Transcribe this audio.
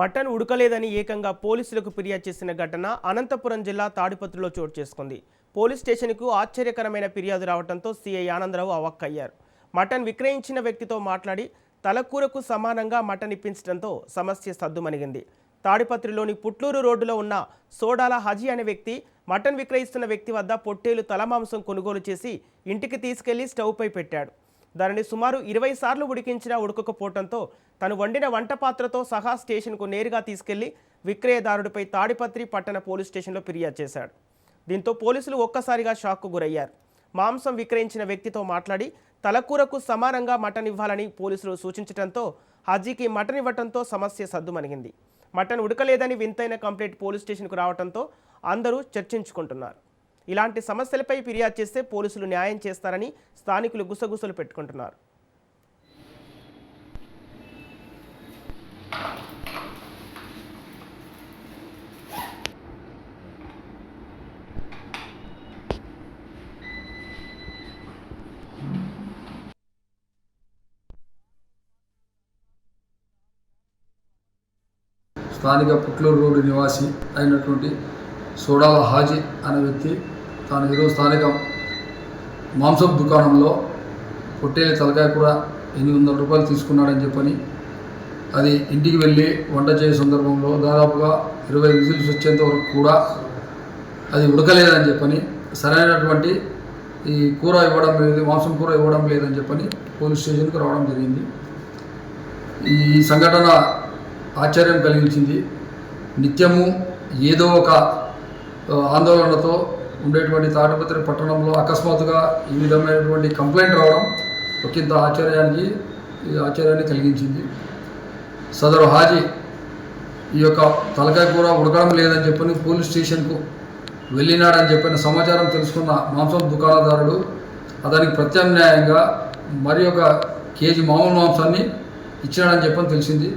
Mutton ఉడకలేదని ఏకంగా పోలీసులకు ఫిర్యాదు చేసిన ఘటన అనంతపురం జిల్లా తాడిపత్రిలో చోటు చేసుకుంది. పోలీస్ స్టేషన్కు ఆశ్చర్యకరమైన ఫిర్యాదు రావడంతో సీఐ ఆనందరావు అవాక్కయ్యారు. మటన్ విక్రయించిన వ్యక్తితో మాట్లాడి తలకూరకు సమానంగా మటన్ ఇప్పించడంతో సమస్య సద్దుమణిగింది. తాడిపత్రిలోని పుట్లూరు రోడ్డులో ఉన్న సోడాల హజీ అనే వ్యక్తి మటన్ విక్రయిస్తున్న వ్యక్తి వద్ద పొట్టేలు తలమాంసం కొనుగోలు చేసి ఇంటికి తీసుకెళ్లి స్టవ్పై పెట్టాడు. దానిని సుమారు 20 సార్లు ఉడికించినా ఉడకకపోవడంతో తను వండిన వంట పాత్రతో సహా స్టేషన్కు నేరుగా తీసుకెళ్లి విక్రయదారుడిపై తాడిపత్రి పట్టణ పోలీస్ స్టేషన్లో ఫిర్యాదు చేశాడు. దీంతో పోలీసులు ఒక్కసారిగా షాక్కు గురయ్యారు. మాంసం విక్రయించిన వ్యక్తితో మాట్లాడి తలకూరకు సమానంగా మటన్ ఇవ్వాలని పోలీసులు సూచించడంతో హజీకి మటన్ ఇవ్వడంతో సమస్య సద్దుమణిగింది. మటన్ ఉడకలేదని వింతైన కంప్లైంట్ పోలీస్ స్టేషన్కు రావడంతో అందరూ చర్చించుకుంటున్నారు. ఇలాంటి సమస్యలపై ఫిర్యాదు చేస్తే పోలీసులు న్యాయం చేస్తారని స్థానికులు గుసగుసలు పెట్టుకుంటున్నారు. స్థానిక పుట్లూరు రోడ్డు నివాసి అయినటువంటి సోడాల హాజీ అనే వ్యక్తి తాను ఈరోజు స్థానిక మాంసం దుకాణంలో పొట్టేలు తలకాయ కూర 800 రూపాయలు తీసుకున్నాడని చెప్పని అది ఇంటికి వెళ్ళి వంట చేసే సందర్భంలో దాదాపుగా 20 విజిల్స్ వచ్చేంత వరకు కూడా అది ఉడకలేదని చెప్పని సరైనటువంటి ఈ కూర ఇవ్వడం లేదు, మాంసం కూర ఇవ్వడం లేదని చెప్పని పోలీస్ స్టేషన్కి రావడం జరిగింది. ఈ సంఘటన ఆశ్చర్యం కలిగించింది. నిత్యము ఏదో ఒక ఆందోళనతో ఉండేటువంటి తాడిపత్రి పట్టణంలో అకస్మాత్తుగా ఈ విధమైనటువంటి కంప్లైంట్ రావడం ఒకంత ఆశ్చర్యాన్ని కలిగించింది. సదరు హాజీ ఈ యొక్క తలకాయ కూర ఉడకడం లేదని చెప్పని పోలీస్ స్టేషన్కు వెళ్ళినాడని చెప్పిన సమాచారం తెలుసుకున్న మాంసం దుకాణదారుడు అతనికి ప్రత్యామ్నాయంగా మరి ఒక కేజీ మామూలు మాంసాన్ని ఇచ్చినాడని చెప్పని తెలిసింది.